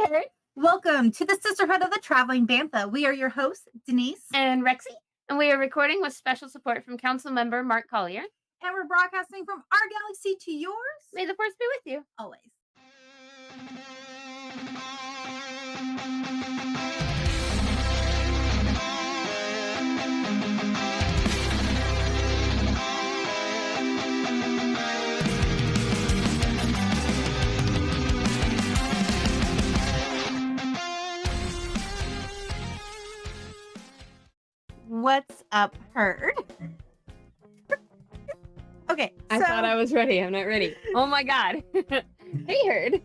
Hey, welcome to the Sisterhood of the Traveling Bantha. We are your hosts, Denise, And Rexy, and we are recording with special support from Council Member Mark Collier. and we're broadcasting from our galaxy to yours. May the force be with you. Always. What's up, herd? Okay, I thought I was ready. I'm not ready. Oh my god. Hey, Herd.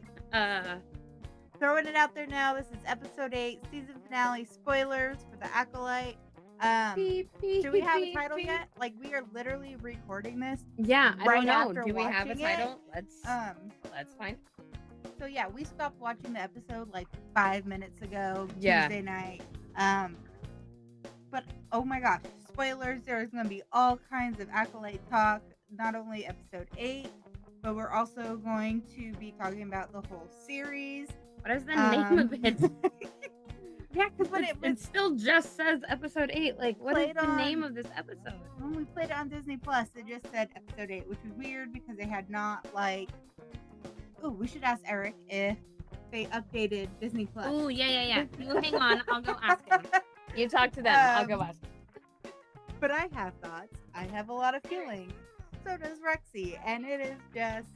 Throwing it out there now. This is episode 8, season finale. Spoilers for the Acolyte. Do we have a title yet? Like, we are literally recording this. Yeah, I right don't know. after Do we have a watching title? it. That's fine. So yeah, we stopped watching the episode like 5 minutes ago, Yeah. Tuesday night. But oh my gosh, spoilers! There's gonna be all kinds of Acolyte talk. Not only episode 8, but we're also going to be talking about the whole series. What is the name of it? Yeah, because when it still just says episode 8. Like, what is the name of this episode? When we played it on Disney Plus, it just said episode 8, which was weird because they had not like. Oh, we should ask Eric if they updated Disney Plus. Oh, yeah. You hang on. I'll go ask him. You talk to them. I'll go ask him. But I have thoughts. I have a lot of feelings. So does Rexy. And it is just,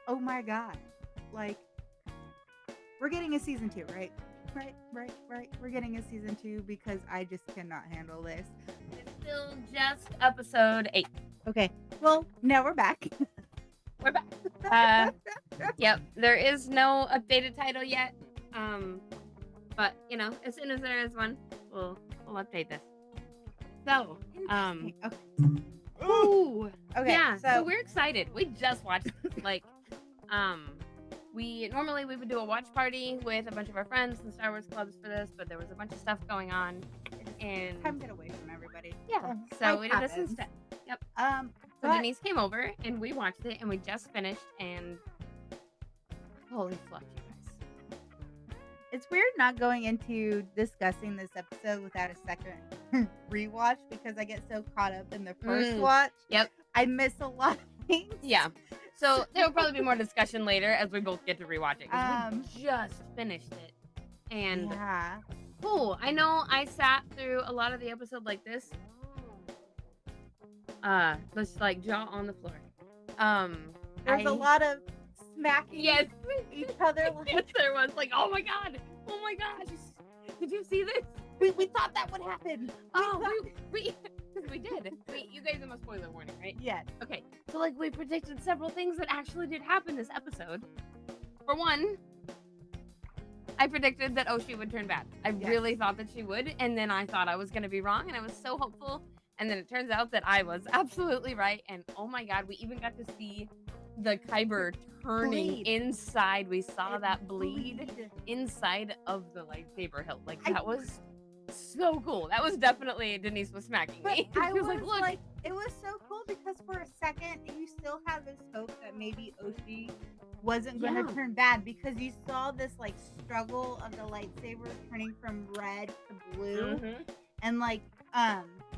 oh my God. Like, we're getting a season 2, right? Right. We're getting a season 2 because I just cannot handle this. It's still just episode 8. Okay. Well, now we're back. We're back. Yep. There is no updated title yet. But you know, as soon as there is one, we'll update this. So, Okay. Ooh. Okay. Yeah. So So we're excited. We just watched like, we would do a watch party with a bunch of our friends and Star Wars clubs for this, but there was a bunch of stuff going on, and time to get away from everybody. yeah. So we did this instead. Yep. So But- Denise came over and we watched it, and we just finished, and holy fluff, you guys. It's weird not going into discussing this episode without a second rewatch because I get so caught up in the first watch. Yep. I miss a lot of things. Yeah. So there will probably be more discussion later as we both get to rewatch it. 'Cause we just finished it. And yeah. cool. I know I sat through a lot of the episode like this. Just like jaw on the floor. There's a lot of smacking Yes. each other. Yes, there was like, oh my gosh. Did you see this? We thought that would happen. We did. You gave them a spoiler warning, right? Yes. Okay, so like we predicted several things that actually did happen this episode. For one, I predicted that Oshi would turn bad. I really thought that she would, and then I thought I was going to be wrong, and I was so hopeful, and then it turns out that I was absolutely right, and oh my god, we even got to see the Kyber turning inside. We saw that bleed inside of the lightsaber hilt. Like, that was so cool. That was definitely Denise was smacking me. I was like, look. like, it was so cool because for a second you still had this hope that maybe Oshi wasn't going to turn bad because you saw this like struggle of the lightsaber turning from red to blue, and like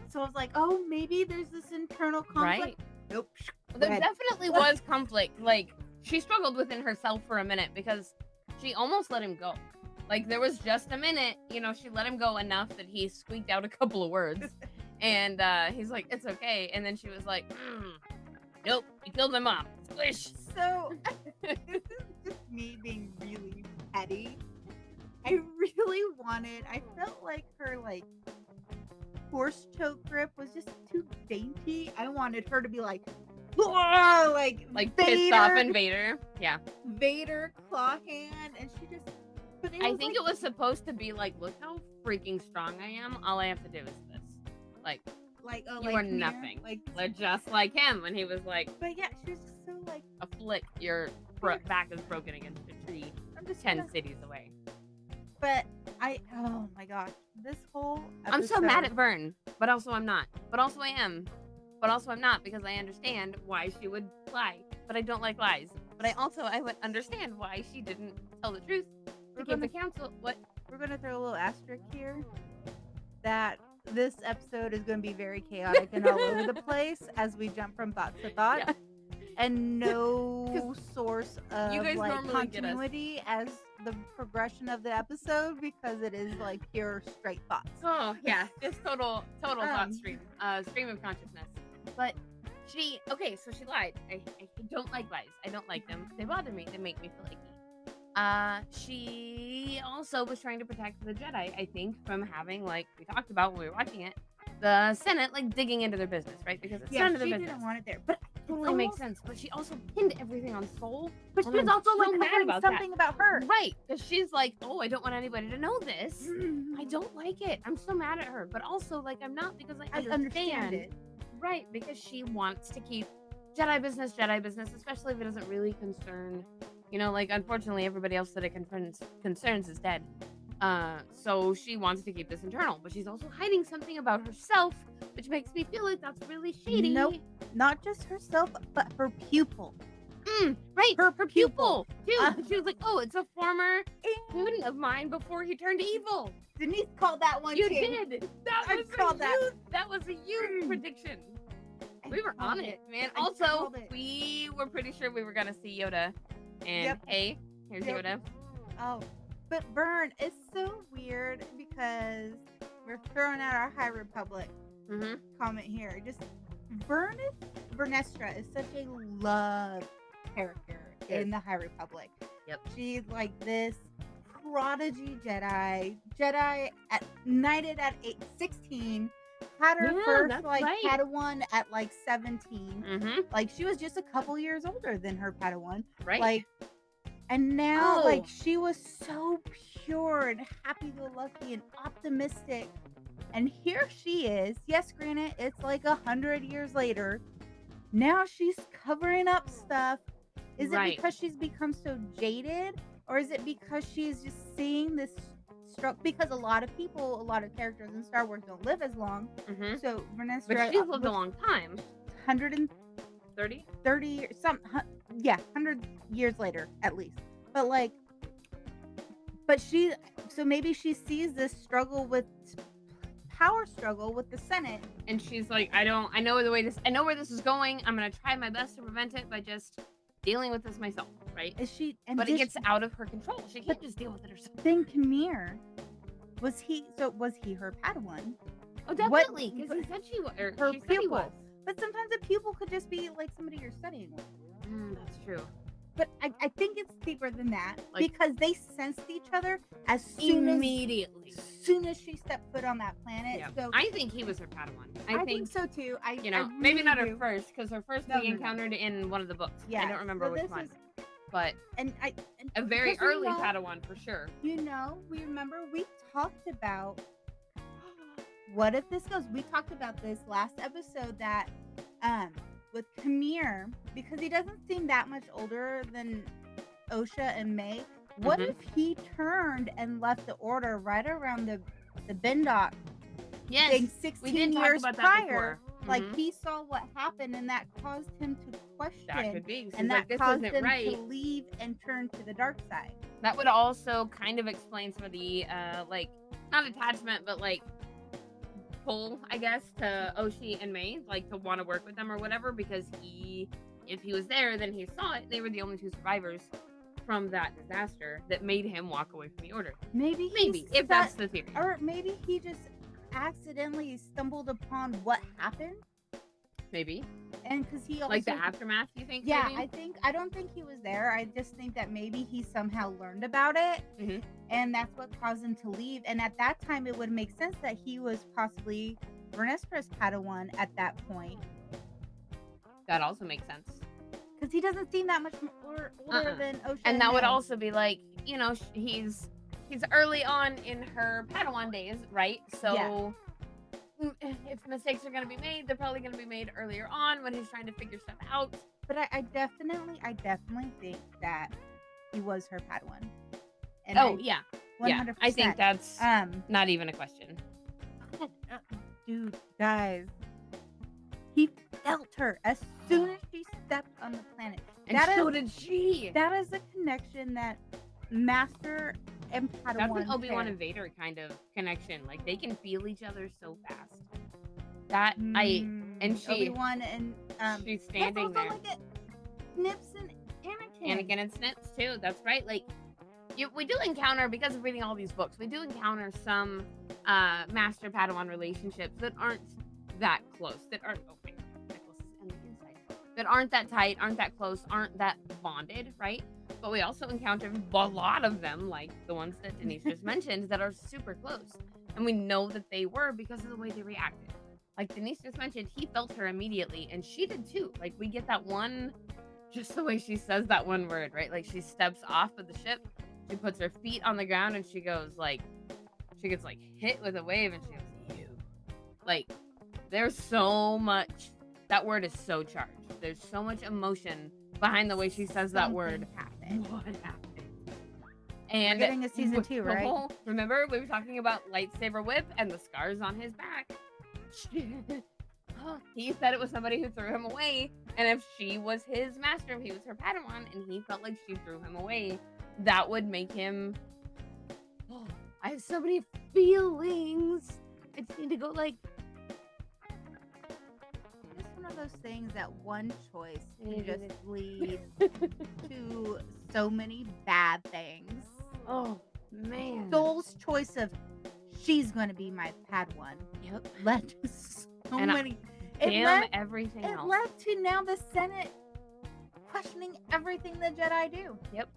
so I was like, oh, maybe there's this internal conflict. Right. Nope. There definitely was conflict. Like, she struggled within herself for a minute because she almost let him go. Like, there was just a minute, you know, she let him go enough that he squeaked out a couple of words. And he's like, it's okay. And then she was like, nope, you killed my mom. Squish. So, this is just me being really petty. I felt like her, like, force choke grip was just too dainty. I wanted her to be like, like pissed off and Vader. Yeah. Vader claw hand, and she just. But I think it was supposed to be like, look how freaking strong I am. All I have to do is this. Like you are nothing. Like, they're just like him when he was like. But yeah, she was just so like. A flick, your back is broken against a tree. I'm just 10 cities away. But oh my gosh, this whole episode, I'm so mad at Vern, but also I'm not. But also I am. But also I'm not, because I understand why she would lie. But I don't like lies. But I would understand why she didn't tell the truth, We're to keep gonna the council. What? we're gonna throw a little asterisk here that this episode is gonna be very chaotic and all over the place as we jump from thought to thought. Yeah. And no source you of guys like normally get us. continuity as the progression of the episode because it is like pure straight thoughts. Oh yeah, just total thought stream of consciousness. But so she lied. I don't like lies. I don't like them. They bother me. They make me feel icky. She also was trying to protect the Jedi, I think, from having, like we talked about when we were watching it, the Senate like digging into their business, right? Because it's none of their she business. didn't want it there, but Totally makes sense. But she also pinned everything on Soul. But and she's I'm also so like mad covering about something about her. Right. Because she's like, oh, I don't want anybody to know this. I don't like it. I'm so mad at her. But also, like, I'm not because I understand it. Right. Because she wants to keep Jedi business, especially if it doesn't really concern, like, unfortunately, everybody else that it concerns is dead. So she wants to keep this internal, but she's also hiding something about herself, which makes me feel like that's really shady. Nope. Not just herself, but her pupil. Right, her pupil. Dude, she was like, oh, it's a former student of mine before he turned evil. Denise called that one You too. did. That was a huge prediction. We were on it, man. Also, we were pretty sure we were going to see Yoda. And hey, here's Yoda. Oh, but Vern, it's so weird because we're throwing out our High Republic comment here. Just Vernestra is such a love character in the High Republic. Yep. She's like this prodigy Jedi knighted at 16, had her first Padawan at like 17. Like she was just a couple years older than her Padawan. Right. Like, and now like she was so pure and happy-go-lucky and optimistic. And here she is. Yes, granted, it's like 100 years later. Now she's covering up stuff. Is it because she's become so jaded? Or is it because she's just seeing this struggle? Because a lot of characters in Star Wars don't live as long. So Vernestra, but she's lived a long time. 130? 30 or something. Yeah, 100 years later, at least. But like, so maybe she sees this power struggle with the Senate, and she's like, I know where this is going. I'm gonna try my best to prevent it by just dealing with this myself, right? But it gets out of her control. She can't just deal with it herself. Then Kamir, was he her Padawan? Oh, definitely, because he said she was her pupil. But sometimes a pupil could just be like somebody you're studying with. That's true. But I think it's deeper than that, because they sensed each other as soon as she stepped foot on that planet. Yeah. So I think he was her Padawan. I think so too. I maybe really not her first, because her first we encountered in one of the books. Yeah, I don't remember which one. But a very early Padawan for sure. We talked about what if this goes. We talked about this last episode that with Kamir, because he doesn't seem that much older than Osha and May. What if he turned and left the order right around the Bendoc thing 16 years prior? Like he saw what happened and that caused him to question. That could be. And that caused him to leave and turn to the dark side. That would also kind of explain some of the not attachment, but like pull, I guess, to Oshi and May, like to want to work with them or whatever, because if he was there, then he saw it. They were the only two survivors from that disaster that made him walk away from the order. Maybe if that's the theory. Or maybe he just accidentally stumbled upon what happened. Maybe. And because he also, like the aftermath, you think? Yeah, maybe? I don't think he was there. I just think that maybe he somehow learned about it, and that's what caused him to leave. And at that time, it would make sense that he was possibly Vernestra's Padawan at that point. That also makes sense. Because he doesn't seem that much older than Osha. And that would also be like, he's early on in her Padawan days, right? So if mistakes are going to be made, they're probably going to be made earlier on when he's trying to figure stuff out. But I definitely think that he was her Padawan. And 100%. Yeah, I think that's not even a question. Dude, guys, he felt her as soon as she stepped on the planet. And so did she. That is a connection that master and That's an Padawan Obi-Wan pair. and Vader kind of connection. Like they can feel each other so fast. That and Obi-Wan and she's that's standing also there. like a Snips and Anakin. Anakin and Snips too. That's right. Like we do encounter, because of reading all these books, we do encounter some master Padawan relationships that aren't that close. That aren't necklaces and the inside. That aren't that tight, aren't that close, aren't that bonded, right? But we also encounter a lot of them, like the ones that Denise just mentioned, that are super close. And we know that they were because of the way they reacted. Like Denise just mentioned, he felt her immediately, and she did too. Like we get that one, just the way she says that one word, right? Like she steps off of the ship, she puts her feet on the ground, and she goes like, she gets like hit with a wave, and she goes, "You." Like there's so much. That word is so charged. There's so much emotion behind the way she says that word. Happened. What happened? And we're getting a season 2, right? Remember, we were talking about lightsaber whip and the scars on his back. He said it was somebody who threw him away, and if she was his master, if he was her Padawan, and he felt like she threw him away, that would make him. Oh, I have so many feelings. I just need to go like. It's one of those things that one choice can just lead to so many bad things. Oh man, Soul's choice of she's going to be my Padawan. Yep. Led to so And many. Everything else. It led to now the Senate questioning everything the Jedi do. Yep.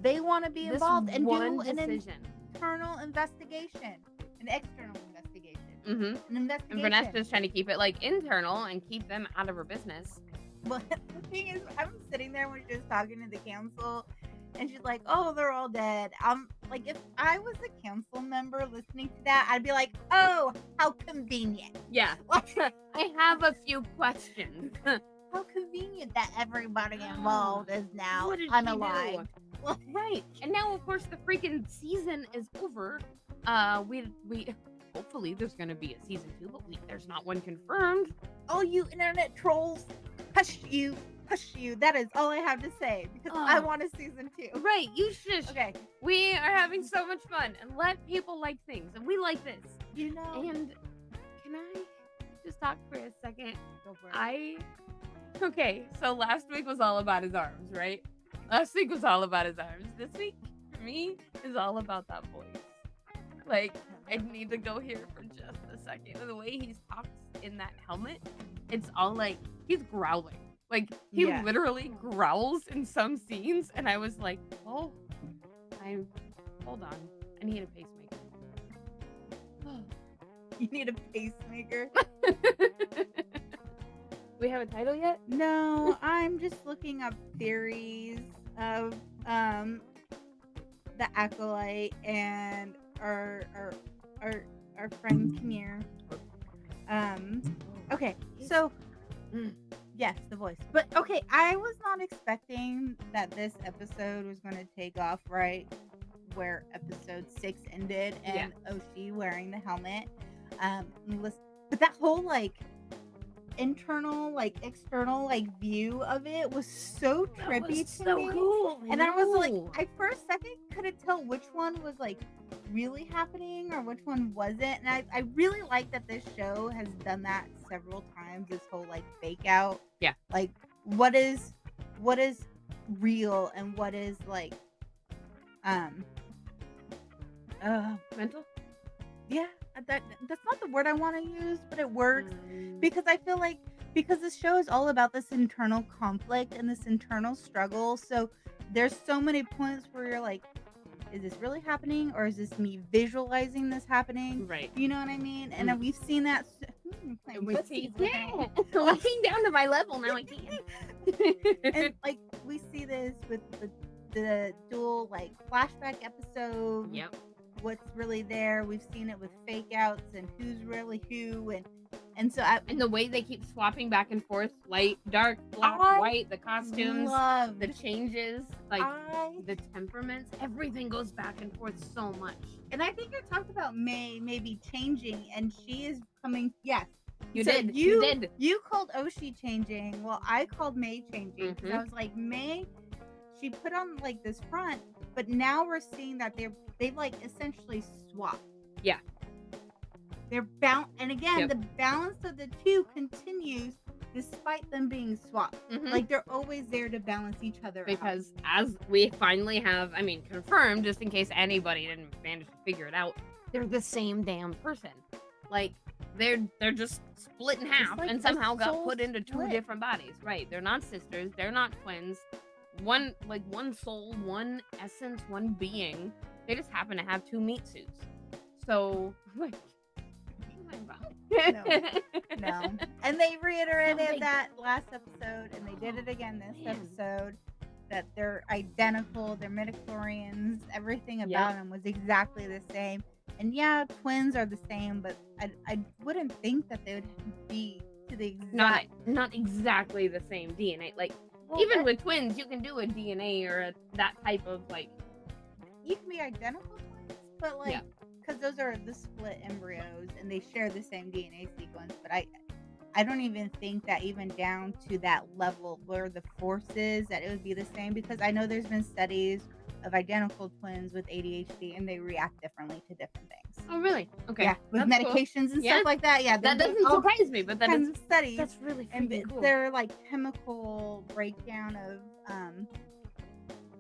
They want to be involved and do an decision. internal investigation, an external investigation, Mm-hmm. an investigation. And Vanessa's trying to keep it like internal and keep them out of her business. Well, the thing is, I'm sitting there when she's talking to the council, and she's like, "Oh, they're all dead." Like, if I was a council member listening to that, I'd be like, "Oh, how convenient." Yeah. I have a few questions. How convenient that everybody involved is now What did she unalive. Well, right. And now, of course, the freaking season is over. We hopefully there's gonna be a season 2, but there's not one confirmed. All you internet trolls, hush you. That is all I have to say, because I want a season 2. Right, you shush. Okay. We are having so much fun, and let people like things, and we like this. You know. And can I just talk for a second? Go for it. Okay, so last week was all about his arms, right? Last week was all about his arms. This week, for me, is all about that voice. Like, I need to go here for just a second. The way he talks in that helmet, it's all like, he's growling. Like, he literally growls in some scenes, and I was like, oh, hold on. I need a pacemaker. You need a pacemaker? We have a title yet? No, I'm just looking up theories of the Acolyte and our friend Kimir. Okay, so yes, the voice. But okay, I was not expecting that this episode was going to take off right where episode 6 ended, and Oshi wearing the helmet. But that whole like internal, like external, like view of it was so trippy to me. Cool. And I was like, I for a second couldn't tell which one was like really happening or which one wasn't. And I really like that this show has done that several times. This whole like fake out. Yeah. Like what is real and what is like mental? Yeah, that's not the word I want to use, but it works because I feel like because this show is all about this internal conflict and this internal struggle. So there's so many points where you're like, is this really happening, or is this me visualizing this happening? Right. You know what I mean? And then we've seen that. Looking down to my level now, I can. And like we see this with the dual like flashback episode. Yep. What's really there? We've seen it with fake outs and who's really who, and so and the way they keep swapping back and forth, light, dark, black, white, the costumes, the changes, like the temperaments, everything goes back and forth so much. And I think I talked about May maybe changing, and she is coming. Yes, you so did. You called Oshi changing. Well, I called May changing because I was like, May. She put on like this front, but now we're seeing that they've like essentially swapped. Yeah. They're and again, the balance of the two continues despite them being swapped. Like they're always there to balance each other out. Because as we finally have, confirmed, just in case anybody didn't manage to figure it out, they're the same damn person. Like they're just split in half like and somehow got soul put into two split. different bodies. Right. They're not sisters, they're not twins. One soul, one essence, one being. They just happen to have two meat suits. So like No. And they reiterated that last episode, and they did it again this episode, that they're identical, they're midichlorians, everything about them was exactly the same. And yeah, twins are the same, but I wouldn't think that they would be to the exact... Not exactly the same DNA. Like, even with twins, you can do a DNA or that type of, like... You can be identical twins, but like... Because those are the split embryos, and they share the same DNA sequence. But I don't even think that even down to that level where the force is, that it would be the same. Because I know there's been studies of identical twins with ADHD, and they react differently to different things. Oh, really? Okay. Yeah, with medications and stuff like that. Yeah, that doesn't surprise me, but that is studies. That's really cool. Their like chemical breakdown of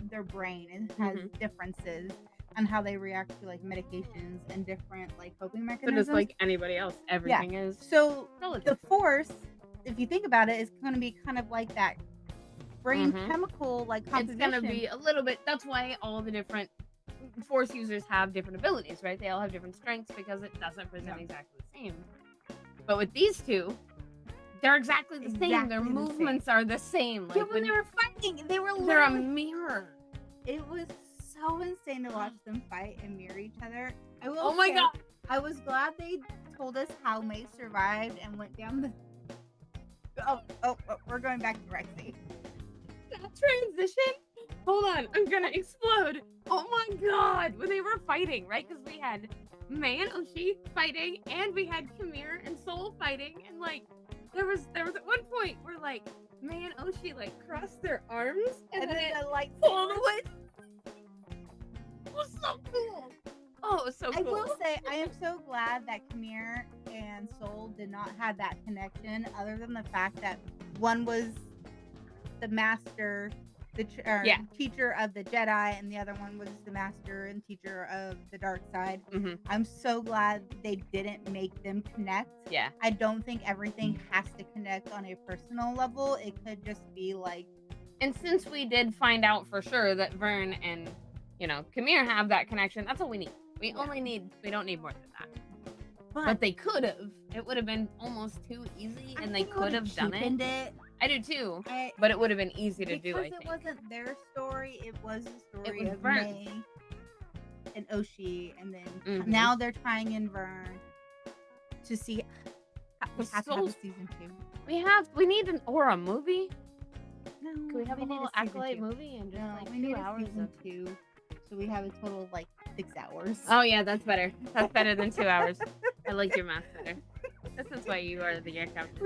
their brain and has differences on how they react to like medications and different like coping mechanisms. But just like anybody else, everything is so relative. The force, if you think about it, is going to be kind of like that brain chemical like composition. It's going to be a little bit. That's why all the different force users have different abilities, right? They all have different strengths because it doesn't present exactly the same. But with these two, they're exactly the same. Their movements are the same. Like when they were fighting, they're a mirror. It was so insane to watch them fight and mirror each other. Oh my god! I was glad they told us how May survived and went down the... Oh, we're going back to Rexy. That transition? Hold on, I'm gonna explode. Oh my god! When they were fighting, right? Because we had May and Oshi fighting, and we had Kamir and Soul fighting, and like there was at one point where like May and Oshi like crossed their arms and then the light pulled away. It was so cool. Oh, it was so cool. I will say, I am so glad that Kamir and Soul did not have that connection, other than the fact that one was the master, teacher of the Jedi, and the other one was the master and teacher of the dark side. I'm so glad they didn't make them connect. Yeah. I don't think everything has to connect on a personal level. It could just be like... And since we did find out for sure that Vern and Kamir have that connection, that's all we need. We don't need more than that. But they could have. It would have been almost too easy, and they could have done it. I do too. But it would have been easy to do, I think. Because it wasn't their story, it was the story of May and Oshi, and then now they're tying in Vern to see... We have to have a season 2. We need an Aura movie. No, can we have a little Acolyte movie and just like 2 hours of 2? So we have a total of like 6 hours. Oh yeah, that's better. That's better than 2 hours. I like your math better. This is why you are the year captain.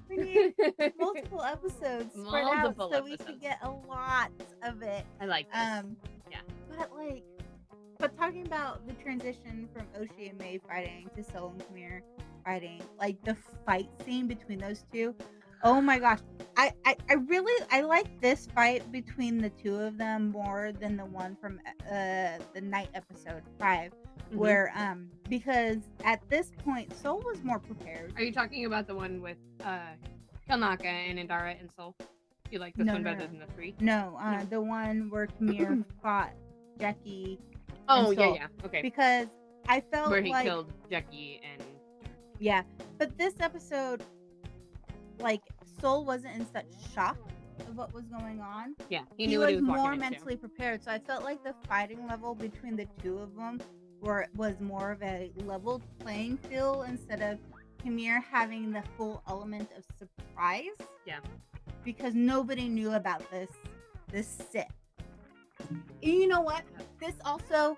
We need multiple episodes spread out so we can get a lot of it. I like this. But talking about the transition from Oshi and May fighting to Soul and Kamir fighting, like the fight scene between those two. Oh my gosh. I like this fight between the two of them more than the one from the night episode 5, where because at this point Soul was more prepared. Are you talking about the one with Kalnaka and Indara and Soul? Do you like this one better than the 3? No, the one where Kamir fought Jackie. Oh yeah, okay. Because I felt where he killed Jackie and but this episode, like, Soul wasn't in such shock of what was going on. Yeah, he knew what he was more mentally prepared. So I felt like the fighting level between the two of them was more of a level playing field instead of Kamir having the full element of surprise. Yeah. Because nobody knew about this Sith. And you know what? This also,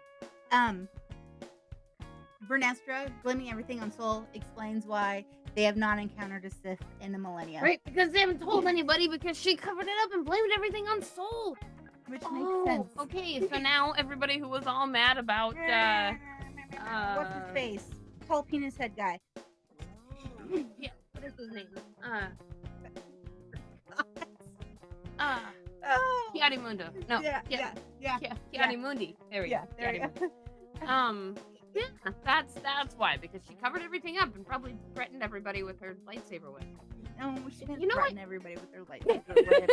Vernestra blaming everything on Soul explains why they have not encountered a Sith in a millennia. Right, because they haven't told anybody because she covered it up and blamed everything on Soul. which makes Oh, sense. okay. So now everybody who was all mad about What's his face? Tall penis head guy. yeah, what is his name? Oh. Kiadimundo. No, Yeah. Kiadimundi. There we go. There we go. Yeah, that's why, because she covered everything up and probably threatened everybody with her lightsaber whip. No, she didn't You know threaten everybody with her lightsaber whip.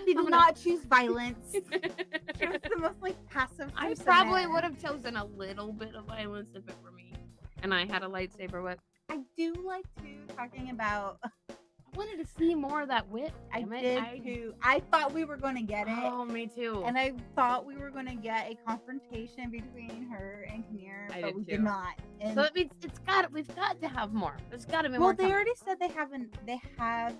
She did not choose violence. She was the most like passive person. I probably would have chosen a little bit of violence if it were me, and I had a lightsaber whip. I do like too talking about. I wanted to see more of that whip. I did too. I thought we were going to get it. Oh, me too. And I thought we were going to get a confrontation between her and Kinnear, but we did not. And so it means we've got to have more. There's got to be more. Well, they already said they have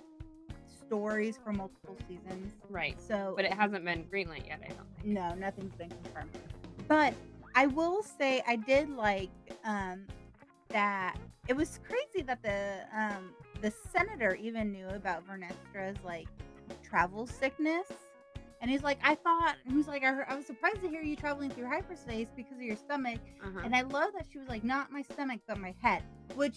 stories for multiple seasons. Right. So, but it hasn't been greenlit yet, I don't think. No, nothing's been confirmed. But I will say I did like that it was crazy that the senator even knew about Vernestra's like travel sickness. And he's like, I was surprised to hear you traveling through hyperspace because of your stomach. And I love that she was like, not my stomach, but my head, which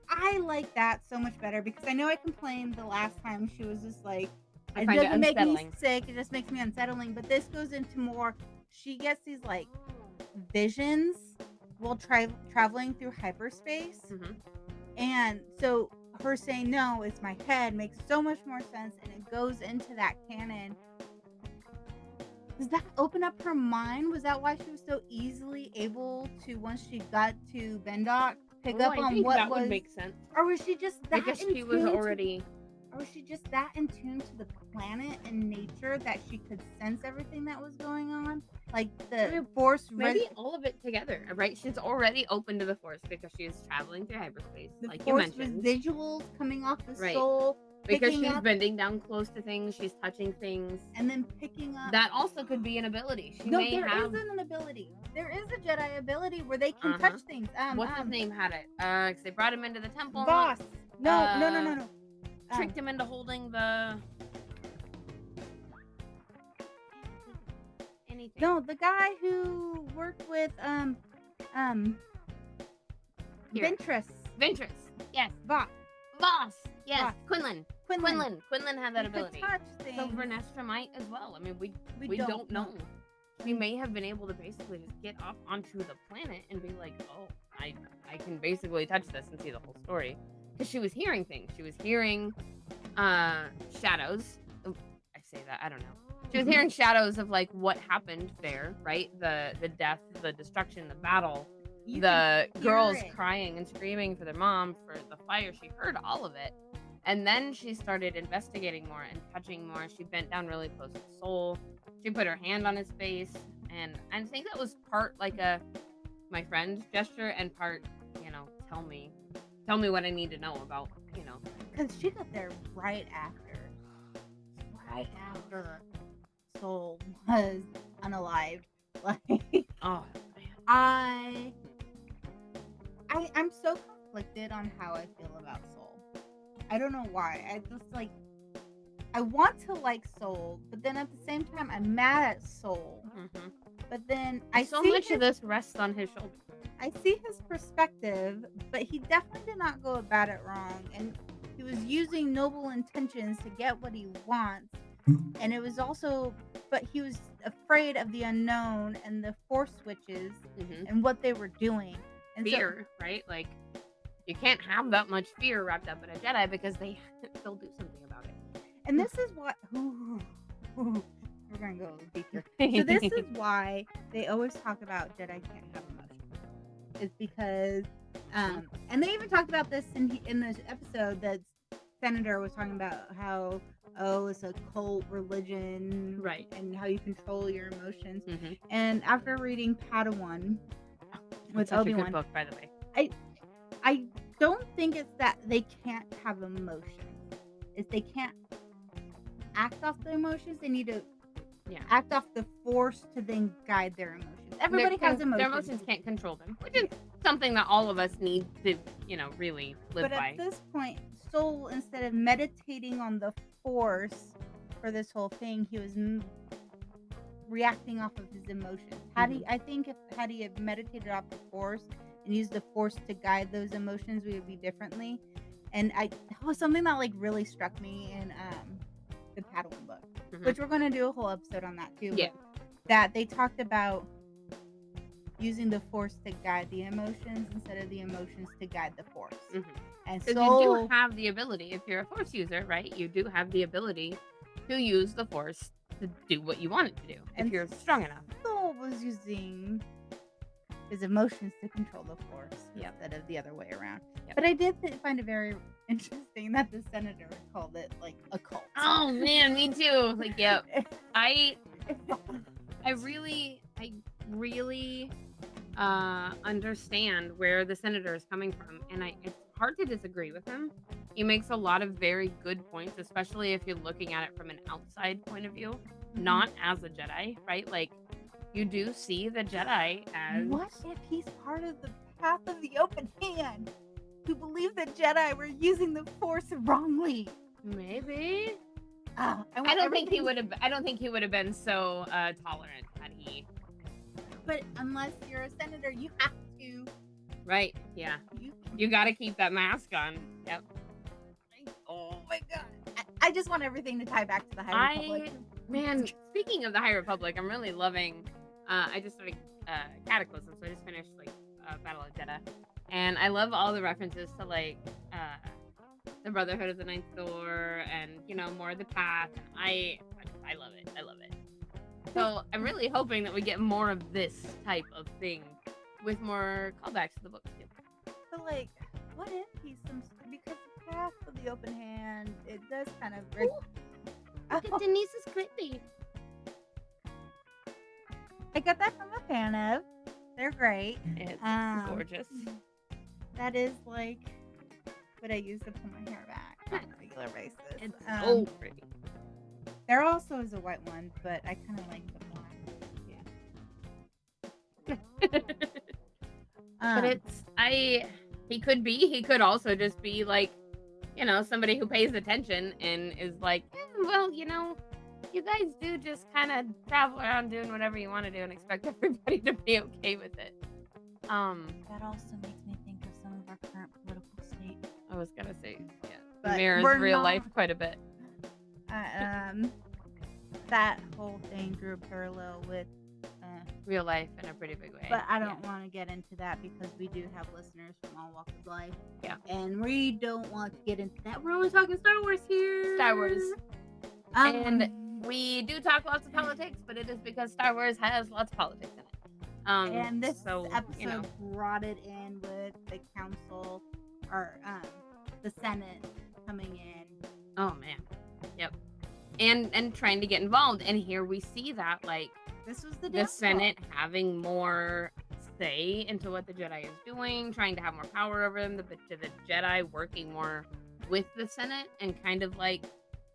I like that so much better because I know I complained the last time she was just like, it doesn't make me sick, it just makes me unsettling. But this goes into more, she gets these like visions while traveling through hyperspace. And so her saying, no, it's my head makes so much more sense. And it goes into that canon. Does that open up her mind? Was that why she was so easily able to, once she got to Bendoc, pick up on what that was, would make sense. Or was she just that because she was already or was she just that in tune to the planet and nature that she could sense everything that was going on? Like the force, maybe all of it together, right? She's already open to the force because she is traveling through hyperspace, like you mentioned. Visuals coming off the soul. Because she's bending down close to things, she's touching things, and then picking up. That also could be an ability. There isn't an ability. There is a Jedi ability where they can touch things. What's his name had it? Because they brought him into the temple. Boss. No. Tricked him into holding the. Anything. No, the guy who worked with Ventress. Yes. Boss. Yes. Boss. Quinlan had that ability. Touch things. So Vernestra might as well. I mean, we don't know. We may have been able to basically just get off onto the planet and be like, oh, I can basically touch this and see the whole story. Because she was hearing things. She was hearing shadows. Oh, I say that, I don't know. She was hearing shadows of like what happened there, right? The death, the destruction, the battle, the girls crying and screaming for their mom, for the fire. She heard all of it. And then she started investigating more and touching more. She bent down really close to Soul. She put her hand on his face. And I think that was part like a my friend gesture and part, tell me what I need to know about, Because she got there right after Soul was unalived. Like, oh, I'm so conflicted on how I feel about Soul. I don't know why. I just like, I want to like Soul, but then at the same time, I'm mad at Soul. But then much of this rests on his shoulder. I see his perspective, but he definitely did not go about it wrong, and he was using noble intentions to get what he wants. And it was also, but he was afraid of the unknown and the force switches and what they were doing. And fear, right? Like, you can't have that much fear wrapped up in a Jedi because they'll do something about it. And this is what we're gonna go deeper. So this is why they always talk about Jedi can't have emotions. It's because, and they even talked about this in this episode that Senator was talking about how it's a cult religion, right? And how you control your emotions. And after reading Padawan with Obi-Wan, a good book, by the way, I don't think it's that they can't have emotions. It's they can't act off the emotions. They need to act off the force to then guide their emotions. Everybody has emotions. Their emotions can't control them, which is something that all of us need to, really live by. But at this point, Soul, instead of meditating on the force for this whole thing, he was reacting off of his emotions. I think if had he had meditated off the Force and used the Force to guide those emotions, we would be differently. And that was something that like really struck me in the Padawan book, which we're gonna do a whole episode on that too. Yeah. But that they talked about using the Force to guide the emotions instead of the emotions to guide the Force. And Because so you do have the ability, if you're a Force user, right? You do have the ability to use the Force to do what you want it to do if And you're strong enough. Soul was using his emotions to control the Force Yep. instead of the other way around. Yep. But I did find it very interesting that the senator called it like a cult. Oh man, me too. Like, yep. I really understand where the senator is coming from, and it's hard to disagree with him. He makes a lot of very good points, especially if you're looking at it from an outside point of view, not as a Jedi, right? Like, you do see the Jedi as... What if he's part of the path of the open hand, who believe that Jedi were using the Force wrongly? Maybe. I don't think he would have. I don't think he would have been so tolerant had he. But unless you're a senator, you have to. Right. Yeah. You got to keep that mask on. Yep. Oh my god. I just want everything to tie back to the High Republic. Man, speaking of the High Republic, I'm really loving. I just started Cataclysm, so I just finished like Battle of Jeddah, and I love all the references to like the Brotherhood of the Ninth Door, and more of the path. I love it. I love it. So I'm really hoping that we get more of this type of thing with more callbacks to the books too. But like, what if he's because the path of the open hand, it does kind of. Look at Denise's creepy. I got that from a fan of. They're great. It's gorgeous. That is like what I use to pull my hair back on a regular basis. It's so pretty. There also is a white one, but I kind of like the black. Yeah. But he could also just be like, somebody who pays attention and is like, well, you guys do just kind of travel around doing whatever you want to do and expect everybody to be okay with it. That also makes me think of some of our current political state. I was gonna say, yeah, But mirrors real life quite a bit. That whole thing drew a parallel with real life in a pretty big way. But I don't want to get into that because we do have listeners from all walks of life. Yeah. And we don't want to get into that. We're only talking Star Wars here. Star Wars. And we do talk lots of politics, but it is because Star Wars has lots of politics in it. And this episode brought it in with the council or the Senate coming in. Oh man. Yep. And trying to get involved. And here we see that like this was the Senate having more say into what the Jedi is doing, trying to have more power over them, the Jedi working more with the Senate and kind of like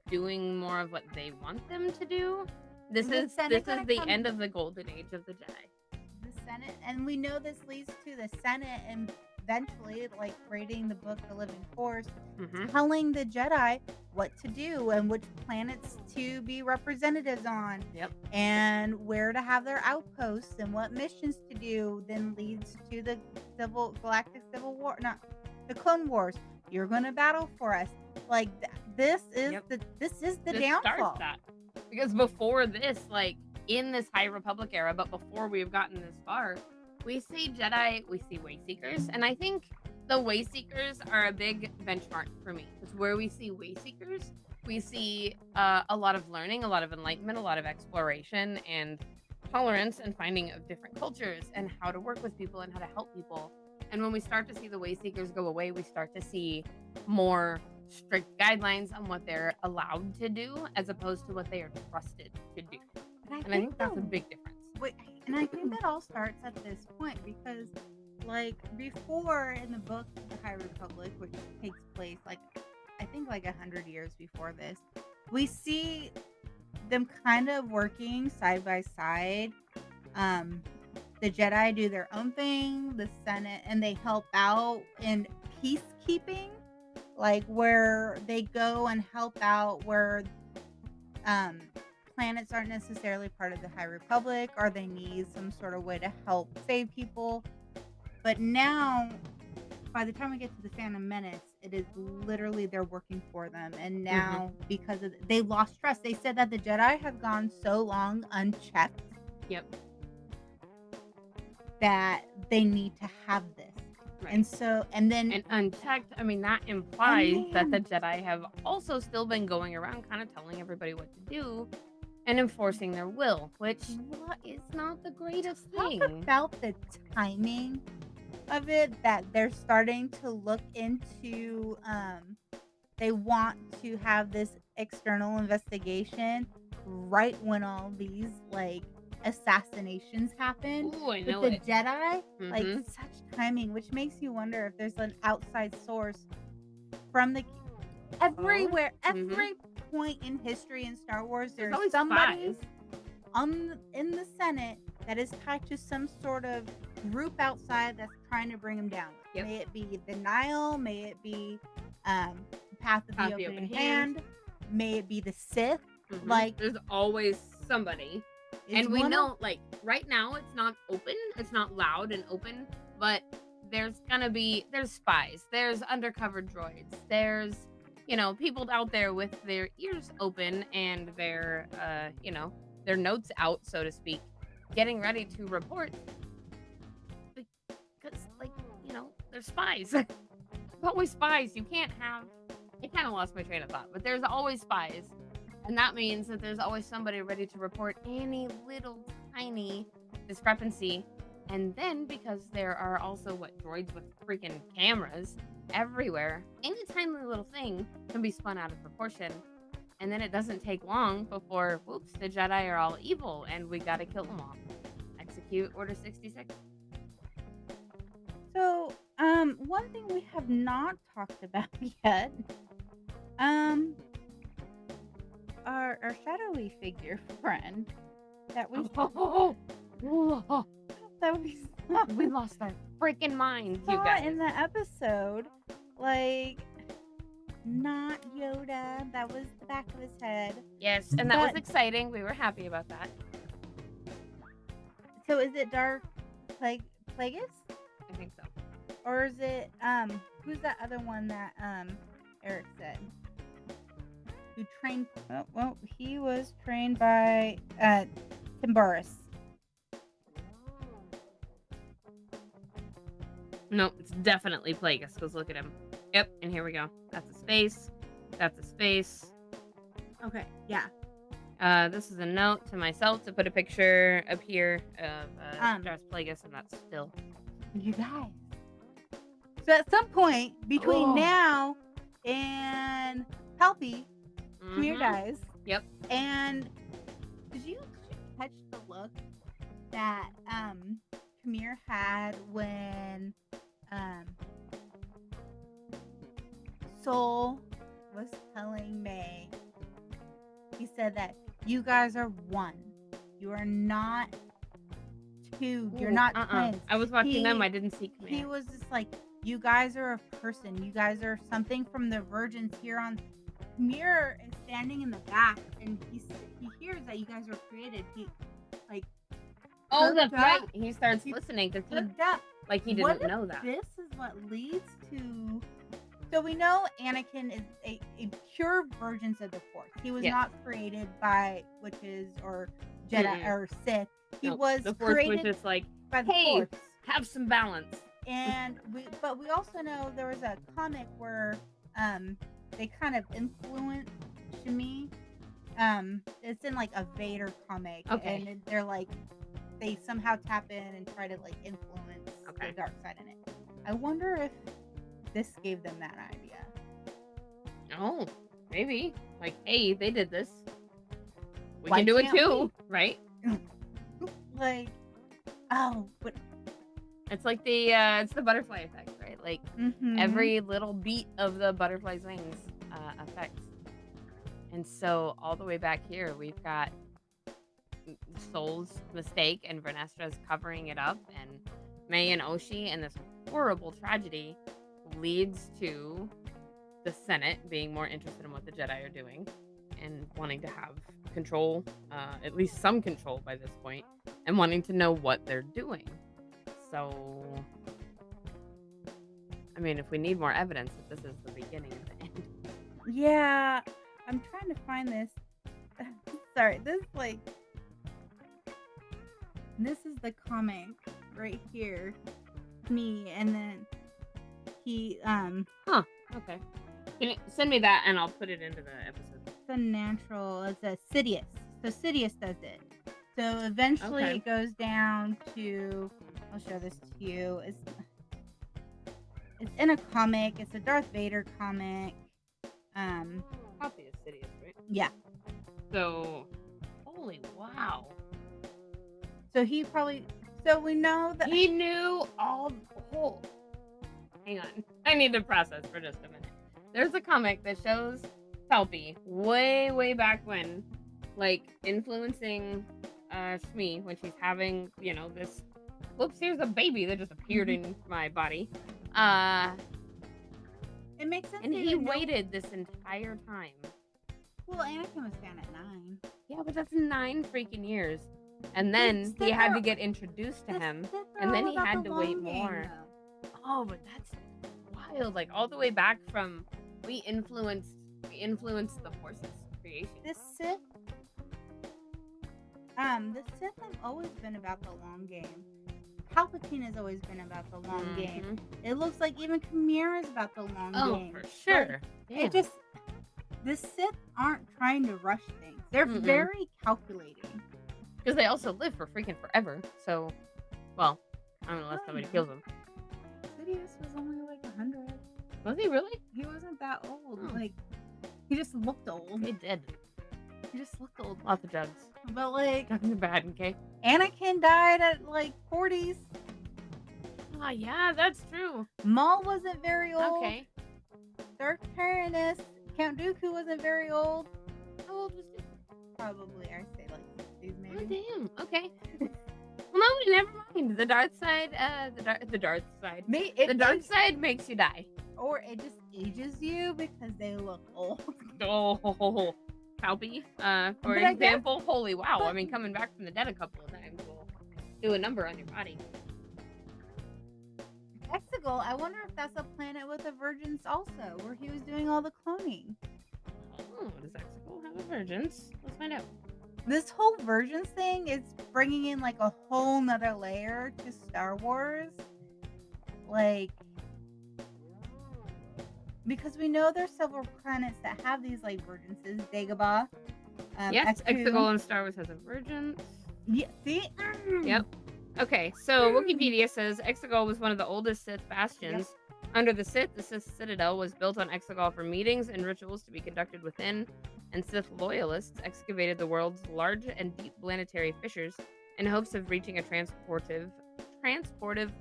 doing more of what they want them to do. This is the end of the golden age of the Jedi. The Senate, and we know this leads to the Senate and eventually like creating the book The Living Force, telling the Jedi what to do and which planets to be representatives on. Yep. And where to have their outposts and what missions to do, then leads to the Galactic Civil War, not the Clone Wars. You're going to battle for us. Like this is the downfall. That. Because before this, like in this High Republic era, but before we've gotten this far, we see Jedi, we see Wayseekers, and I think the Wayseekers are a big benchmark for me. Because where we see Wayseekers, we see a lot of learning, a lot of enlightenment, a lot of exploration and tolerance and finding of different cultures and how to work with people and how to help people. And when we start to see the Wayseekers go away, we start to see more strict guidelines on what they're allowed to do as opposed to what they are trusted to do. And I think that's a big difference. And I think that all starts at this point because, like, before in the book The High Republic, which takes place, like, I think like 100 years before this, we see them kind of working side by side. The Jedi do their own thing, the Senate, and they help out in peacekeeping, like where they go and help out where um, planets aren't necessarily part of the High Republic, or they need some sort of way to help save people. But now, by the time we get to the Phantom Menace, it is literally they're working for them. And Mm-hmm. now, because of they lost trust, they said that the Jedi have gone so long unchecked Yep. that they need to have this. Right. And so, and then, And unchecked, I mean, that implies that the man, Jedi have also still been going around kind of telling everybody what to do and enforcing their will, which what is not the greatest talk thing. about the timing of it, that they're starting to look into they want to have this external investigation right when all these like assassinations happen Ooh, I with know the it. Jedi. Like Mm-hmm. such timing, which makes you wonder if there's an outside source from the everywhere, Mm-hmm. every point in history in Star Wars, There's there's always somebody spies. in the Senate that is tied to some sort of group outside that's trying to bring him down. Yep. May it be the Nile, may it be Path of Path the of the Open Open Hand, may it be the Sith. Mm-hmm. Like, there's always somebody. is And we one know, like, right now it's not open, it's not loud and open, but there's spies, there's undercover droids, there's, people out there with their ears open and their, their notes out, so to speak, getting ready to report because, like, they're spies. There's always spies. You can't have. I kind of lost my train of thought, but there's always spies. And that means that there's always somebody ready to report any little tiny discrepancy. And then, because there are also droids with freaking cameras everywhere, any tiny little thing can be spun out of proportion. And then it doesn't take long before, whoops, the Jedi are all evil and we gotta kill them all. Execute Order 66. so one thing we have not talked about yet. Our shadowy figure friend that we that we saw, We lost our freaking minds, you saw guys. in the episode, like not Yoda. That was the back of his head. Yes, and that was But- exciting. We were happy about that. So is it Dark Plagueis? I think so. Or is it who's that other one that Eric said? Who trained well, he was trained by Timbaris. No, it's definitely Plagueis, because look at him. Yep, and here we go. That's a space. That's a space. Okay, yeah. This is a note to myself to put a picture up here of Darth Plagueis, and that's still. You guys. So at some point between now and Palpy, Camille dies. Yep. And did you catch the look that Camille had when Soul was telling May? He said that you guys are one. You are not two. You're not twins. I was watching them. I didn't see Camille. He was just like, you guys are a person. You guys are something from the Virgins here on. Camille is standing in the back, and he hears that you guys were created. He like. That's right. Up. He starts listening because Looked up. he didn't know that. This is what leads to. So we know Anakin is a pure virgin of the Force. He was not created by witches or Jedi or Sith. He was the Force created was just like, by the Force. Have some balance. And we also know there was a comic where they kind of influenced Shmi. It's in like a Vader comic, and they're like they somehow tap in and try to like influence the dark side in it. I wonder if this gave them that idea. Oh, maybe. Like, hey, they did this. We Why can do it can't too, right? Like, but it's like it's the butterfly effect, right? Like every little beat of the butterfly's wings affects. And so all the way back here, we've got Soul's mistake and Vernestra's covering it up, and May and Oshi, and this horrible tragedy leads to the Senate being more interested in what the Jedi are doing, and wanting to have control, at least some control by this point, and wanting to know what they're doing. So, I mean, if we need more evidence that this is the beginning of the end. Yeah, I'm trying to find this. Sorry, this is the comic right here. Me, and then he Okay. Can you send me that and I'll put it into the episode? the natural. It's a Sidious. So Sidious does it. So eventually Okay. it goes down to. I'll show this to you. It's in a comic. It's a Darth Vader comic. Copy of Sidious, right? Yeah. So, holy wow. So So we know that He knew all. Oh, hang on. I need to process for just a minute. There's a comic that shows Kelpie way, way back when, like, influencing Shmi when she's having, this. Whoops, here's a baby that just appeared in my body. It makes sense. And he waited this entire time. Well, Anakin was found at 9. Yeah, but that's 9 freaking years. And then he had to get introduced to him. And then he had to wait more. Oh, but that's wild. Like, all the way back from we influenced the Force's creation. The Sith have always been about the long game. Palpatine has always been about the long game. It looks like even Chimera is about the long game. Oh, for sure. Yeah. The Sith aren't trying to rush things. They're very calculating. Because they also live for freaking forever. So, well, I don't know, unless somebody kills them. Sidious was only like 100. Was he really? He wasn't that old. Like, he just looked old. He did. He just looked old. Lots of drugs. But like, Drugs are bad, okay? Anakin died at like 40s. Oh, yeah, that's true. Maul wasn't very old. Okay. Dark Tyrannus, Count Dooku wasn't very old. How old was he? Probably, I say like 60s maybe. Oh, damn. Okay. Well, no, never mind. The dark side, the dark side. The dark side makes you die. Or it just ages you because they look old. Oh, Palpy, for example. Holy wow. I mean, coming back from the dead a couple of times will do a number on your body. Exegol, I wonder if that's a planet with a virgins also, where he was doing all the cloning. Oh, does Exegol have a virgins? Let's find out. This whole virgins thing is bringing in like a whole nother layer to Star Wars. Like, because we know there's several planets that have these like virginses. Dagobah. Yes, Exegol in Star Wars has a virgin. Yeah, see? Yep. Okay, so Wikipedia says Exegol was one of the oldest Sith bastions. Yep. Under the Sith citadel was built on Exegol for meetings and rituals to be conducted within, and Sith loyalists excavated the world's large and deep planetary fissures in hopes of reaching a transportive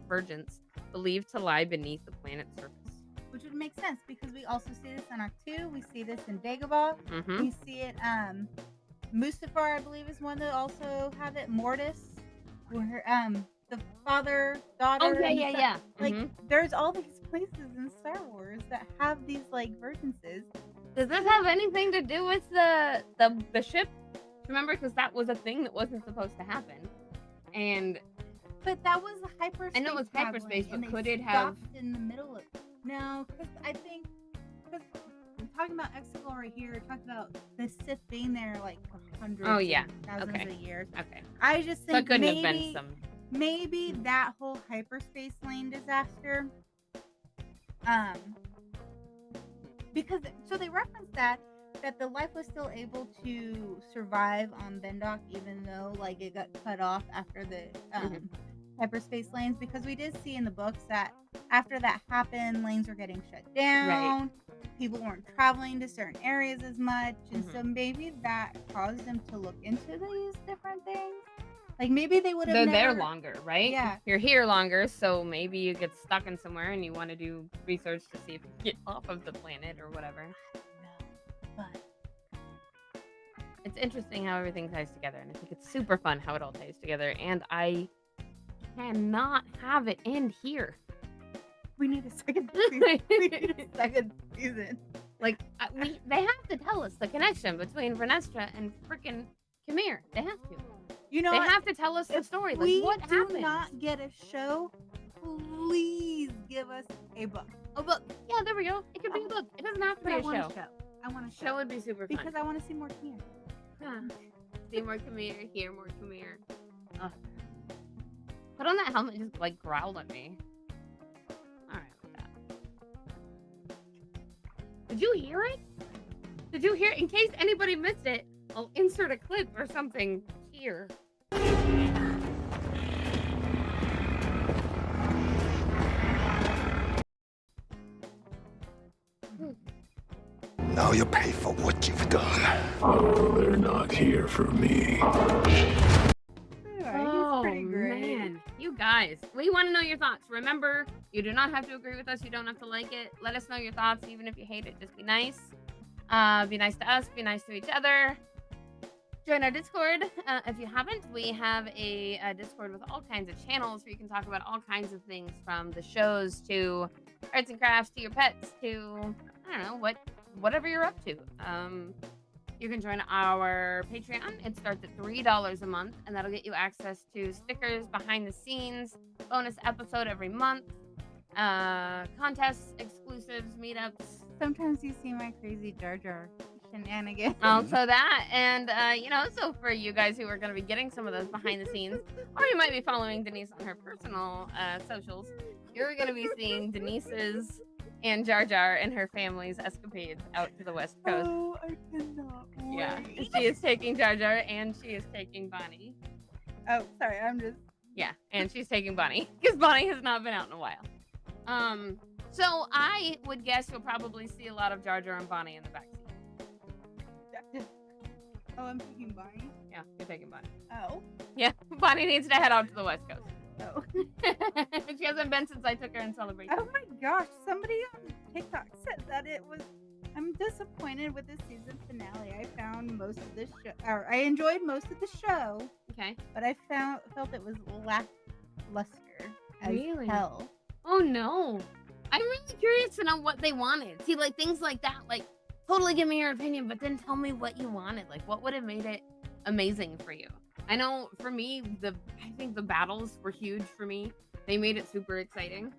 virgins believed to lie beneath the planet's surface. Which would make sense because we also see this on Octu. We see this in Dagobah. We see it. Mustafar, I believe, is one that also have it. Mortis, where the father, daughter. Oh yeah. Like there's all these places in Star Wars that have these like virginses. Does this have anything to do with the ship? Remember, because that was a thing that wasn't supposed to happen, but that was hyperspace. I know it was hyperspace, but could it have in the middle of? No, because I think we're talking about Exegol right here. We're talking about the Sith being there like for hundreds, thousands of years. Okay. I just think couldn't have been some. Maybe that whole hyperspace lane disaster. Because so they referenced that the life was still able to survive on Bendok, even though like it got cut off after the hyperspace lanes, because we did see in the books that after that happened, lanes were getting shut down. Right. People weren't traveling to certain areas as much, and so maybe that caused them to look into these different things. Like maybe they would have. They're there longer, right? Yeah. You're here longer, so maybe you get stuck in somewhere and you want to do research to see if you can get off of the planet or whatever. But it's interesting how everything ties together, and I think it's super fun how it all ties together, and I cannot have it end here. We need a second season. We need a second season. They have to tell us the connection between Vernestra and freaking Camille. They have to. You know They what? have to tell us the If story. Like, we what do happened? not get a show, please give us a book. A book. Yeah, there we go. It could be a book. It doesn't have to But be I a want show. a show. I want a show. Show would be super fun. Because I want to see more Camille. Yeah. See more Camille, hear more Camille. Ugh. Put on that helmet and just like growled at me. Alright with that. Did you hear it? Did you hear it? In case anybody missed it, I'll insert a clip or something here. Now you pay for what you've done. Oh, they're not here for me. He's pretty great. Man, you guys, we want to know your thoughts. Remember, you do not have to agree with us. You don't have to like it. Let us know your thoughts, even if you hate it. Just be nice. Be nice to us. Be nice to each other. Join our Discord. If you haven't, we have a Discord with all kinds of channels where you can talk about all kinds of things, from the shows to arts and crafts to your pets to, I don't know, whatever you're up to. You can join our Patreon. It starts at $3 a month, and that'll get you access to stickers, behind the scenes, bonus episode every month, contests, exclusives, meetups. Sometimes you see my crazy Jar Jar shenanigans. Also that, and so for you guys who are going to be getting some of those behind the scenes, or you might be following Denise on her personal socials, you're going to be seeing Denise's and Jar Jar and her family's escapades out to the West Coast. Oh, I cannot wait. Yeah, she is taking Jar Jar and she is taking Bonnie. Oh, sorry, I'm just... Yeah, and she's taking Bonnie because Bonnie has not been out in a while. So I would guess you'll probably see a lot of Jar Jar and Bonnie in the backseat. Oh, I'm taking Bonnie. Yeah, you're taking Bonnie. Oh. Yeah, Bonnie needs to head out to the West Coast. Oh. She hasn't been since I took her in celebration. Oh my gosh, somebody on TikTok said that it was... I'm disappointed with the season finale. I found most of the show... Or I enjoyed most of the show. Okay. But I felt it was lackluster as Really? hell. Oh no. I'm really curious to know what they wanted. See, like things like that, like totally give me your opinion, but then tell me what you wanted. Like what would have made it amazing for you? I know for me, I think the battles were huge for me. They made it super exciting.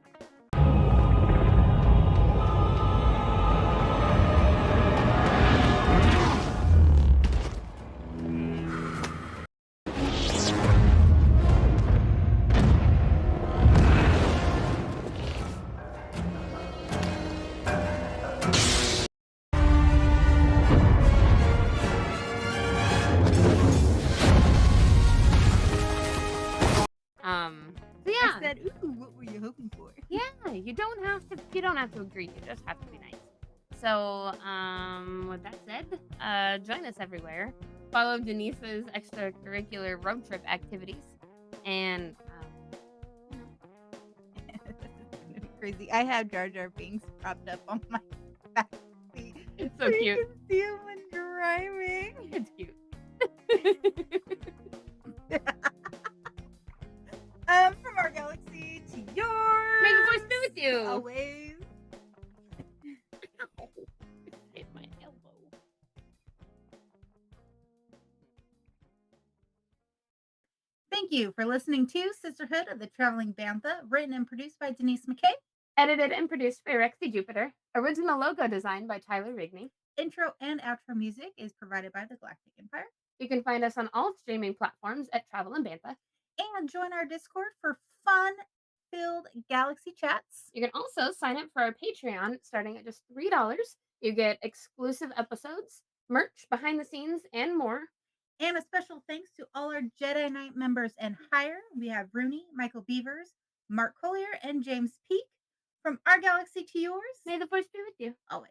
So yeah. I said, ooh, what were you hoping for? Yeah, you don't have to agree. You just have to be nice. So, with that said, join us everywhere. Follow Denise's extracurricular road trip activities, and Crazy. I have Jar Jar Binks propped up on my back seat. it's so cute. You can see him when driving. It's cute. From our galaxy to yours. May the force be with you. Always. Ow. It hit my elbow. Thank you for listening to Sisterhood of the Traveling Bantha, written and produced by Denise McKay. Edited and produced by Rexy Jupiter. Original logo designed by Tyler Rigney. Intro and outro music is provided by the Galactic Empire. You can find us on all streaming platforms at Travel and Bantha. And join our Discord for fun-filled galaxy chats. You can also sign up for our Patreon starting at just $3. You get exclusive episodes, merch, behind the scenes, and more. And a special thanks to all our Jedi Knight members and higher. We have Rooney, Michael Beavers, Mark Collier, and James Peak. From our galaxy to yours, May the force be with you. always.